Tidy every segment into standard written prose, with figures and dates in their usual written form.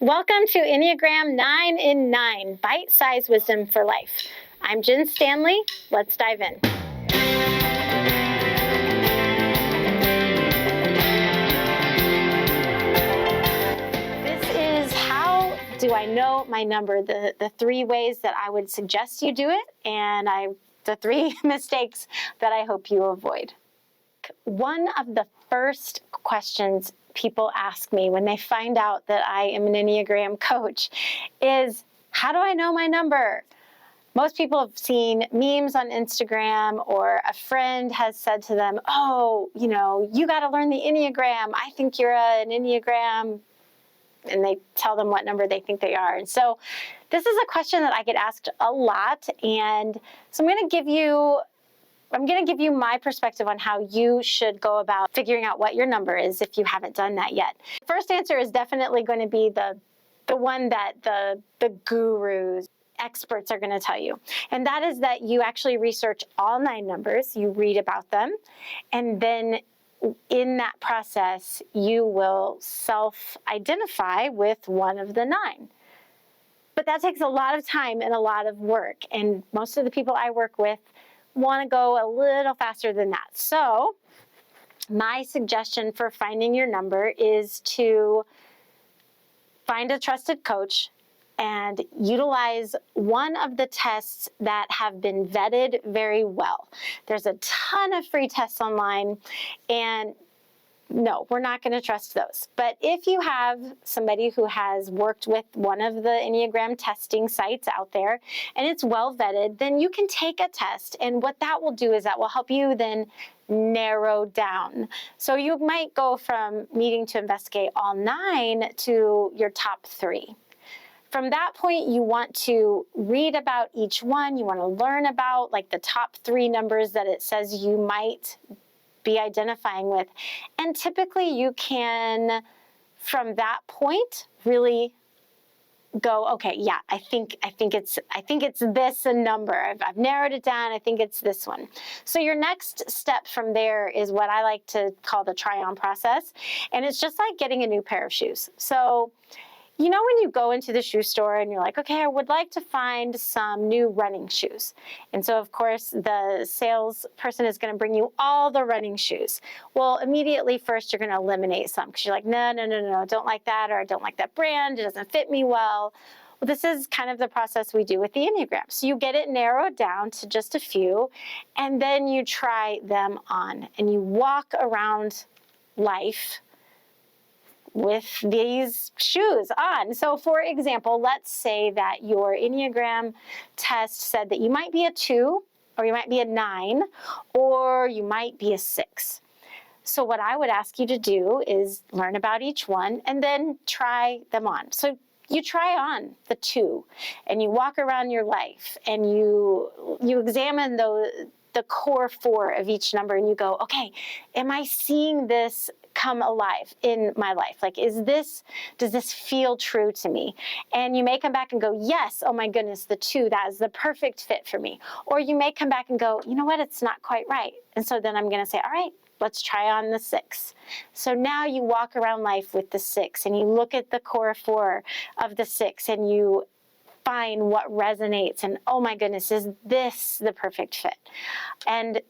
Welcome to Enneagram 9 in 9, Bite-Sized Wisdom for Life. I'm Jen Stanley. Let's dive in. This is how do I know my number, the 3 ways that I would suggest you do it, and the 3 mistakes that I hope you avoid. One of the first questions people ask me when they find out that I am an Enneagram coach is, how do I know my number? Most people have seen memes on Instagram, or a friend has said to them, oh, you got to learn the Enneagram. I think you're an Enneagram. And they tell them what number they think they are. And so this is a question that I get asked a lot. And so I'm going to give you my perspective on how you should go about figuring out what your number is if you haven't done that yet. First answer is definitely going to be the one that the gurus, experts are going to tell you. And that is that you actually research all 9 numbers, you read about them, and then in that process, you will self-identify with one of the 9. But that takes a lot of time and a lot of work. And most of the people I work with want to go a little faster than that. So my suggestion for finding your number is to find a trusted coach and utilize one of the tests that have been vetted very well. There's a ton of free tests online, and no, we're not going to trust those. But if you have somebody who has worked with one of the Enneagram testing sites out there and it's well vetted, then you can take a test. And what that will do is that will help you then narrow down. So you might go from needing to investigate all 9 to your top 3. From that point, you want to read about each one. You want to learn about like the top 3 numbers that it says you might be identifying with. And typically you can, from that point, really go, okay, yeah, I think it's this number. I've narrowed it down. I think it's this one. So your next step from there is what I like to call the try-on process. And it's just like getting a new pair of shoes. So when you go into the shoe store and you're like, okay, I would like to find some new running shoes. And so, of course, the salesperson is going to bring you all the running shoes. Well, immediately first, you're going to eliminate some because you're like, no, I don't like that, or I don't like that brand. It doesn't fit me well. Well, this is kind of the process we do with the Enneagram. So you get it narrowed down to just a few, and then you try them on, and you walk around life with these shoes on. So for example, let's say that your Enneagram test said that you might be a 2, or you might be a 9, or you might be a 6. So what I would ask you to do is learn about each one and then try them on. So you try on the 2 and you walk around your life and you examine the core 4 of each number, and you go, okay, am I seeing this come alive in my life? Like, does this feel true to me? And you may come back and go, yes, oh my goodness, the 2, that is the perfect fit for me. Or you may come back and go, you know what, it's not quite right. And so then I'm going to say, all right, let's try on the 6. So now you walk around life with the 6, and you look at the core 4 of the 6, and you find what resonates, and oh my goodness, is this the perfect fit? And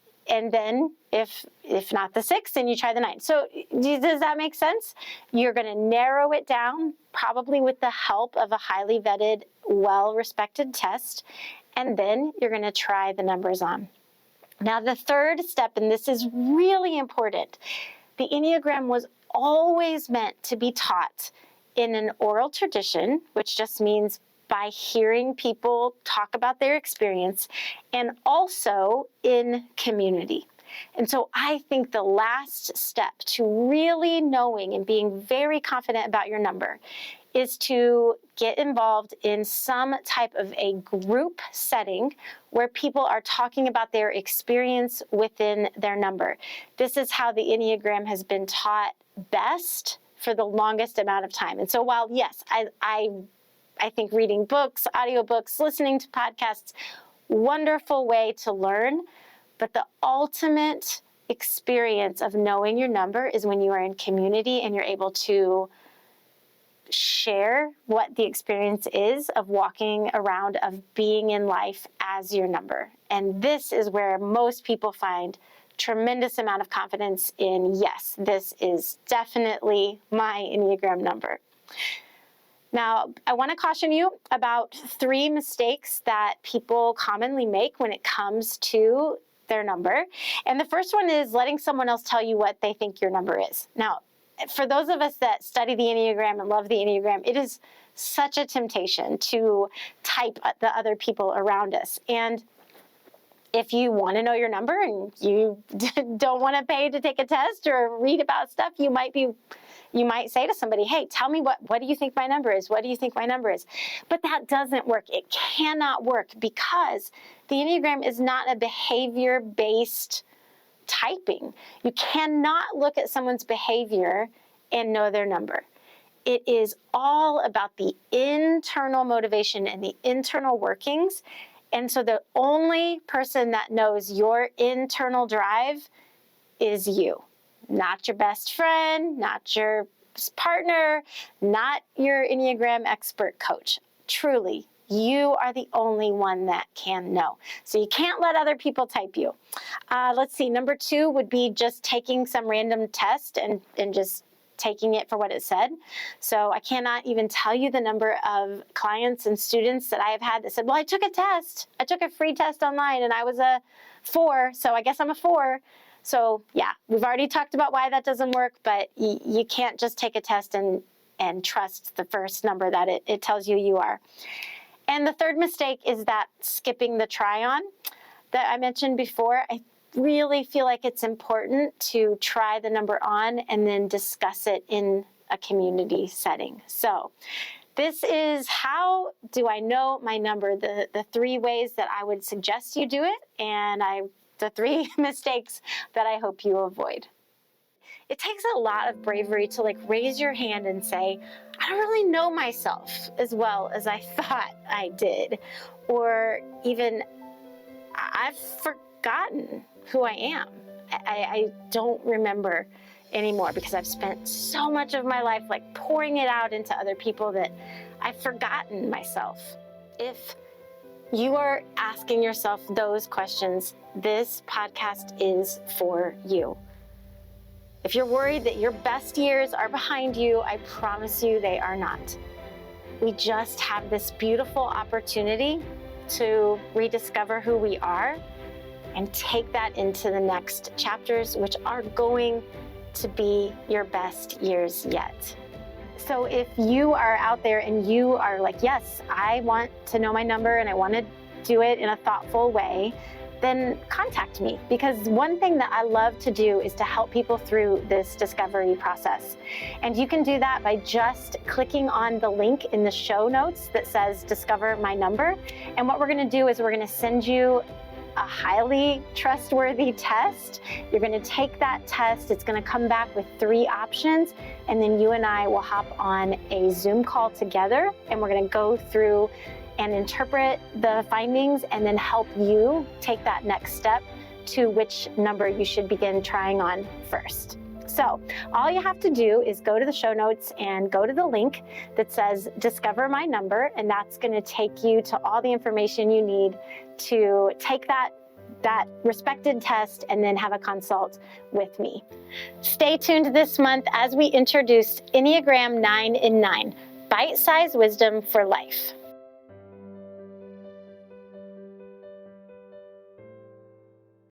then if not the 6, then you try the 9. So does that make sense? You're going to narrow it down, probably with the help of a highly vetted, well-respected test, and then you're going to try the numbers on. Now, the third step, and this is really important, the Enneagram was always meant to be taught in an oral tradition, which just means by hearing people talk about their experience, and also in community. And so I think the last step to really knowing and being very confident about your number is to get involved in some type of a group setting where people are talking about their experience within their number. This is how the Enneagram has been taught best for the longest amount of time. And so while, yes, I think reading books, audiobooks, listening to podcasts, wonderful way to learn. But the ultimate experience of knowing your number is when you are in community and you're able to share what the experience is of walking around, of being in life as your number. And this is where most people find tremendous amount of confidence in, yes, this is definitely my Enneagram number. Now, I want to caution you about 3 mistakes that people commonly make when it comes to their number. And the first one is letting someone else tell you what they think your number is. Now, for those of us that study the Enneagram and love the Enneagram, it is such a temptation to type the other people around us. And if you want to know your number and you don't want to pay to take a test or read about stuff, you might say to somebody, hey, tell me what do you think my number is? What do you think my number is? But that doesn't work. It cannot work because the Enneagram is not a behavior-based typing. You cannot look at someone's behavior and know their number. It is all about the internal motivation and the internal workings. And so the only person that knows your internal drive is you. Not your best friend, not your partner, not your Enneagram expert coach. Truly, you are the only one that can know. So you can't let other people type you. Let's see, number 2 would be just taking some random test and just taking it for what it said. So I cannot even tell you the number of clients and students that I have had that said, well, I took a test. I took a free test online and I was a 4, so I guess I'm a 4. So yeah, we've already talked about why that doesn't work, but you can't just take a test and trust the first number that it tells you are. And the third mistake is that skipping the try-on that I mentioned before. I really feel like it's important to try the number on and then discuss it in a community setting. So this is how do I know my number, the 3 ways that I would suggest you do it, and the 3 mistakes that I hope you avoid. It takes a lot of bravery to raise your hand and say, I don't really know myself as well as I thought I did. Or even, I've forgotten who I am. I don't remember anymore because I've spent so much of my life pouring it out into other people that I've forgotten myself. If you are asking yourself those questions, this podcast is for you. If you're worried that your best years are behind you, I promise you they are not. We just have this beautiful opportunity to rediscover who we are and take that into the next chapters, which are going to be your best years yet. So if you are out there and you are yes, I want to know my number and I want to do it in a thoughtful way, then contact me, because one thing that I love to do is to help people through this discovery process. And you can do that by just clicking on the link in the show notes that says Discover My Number. And what we're going to do is we're going to send you a highly trustworthy test. You're going to take that test. It's going to come back with 3 options. And then you and I will hop on a Zoom call together, and we're going to go through and interpret the findings and then help you take that next step to which number you should begin trying on first. So all you have to do is go to the show notes and go to the link that says Discover My Number, and that's going to take you to all the information you need to take that respected test and then have a consult with me. Stay tuned this month as we introduce Enneagram 9 in 9, bite-sized wisdom for life.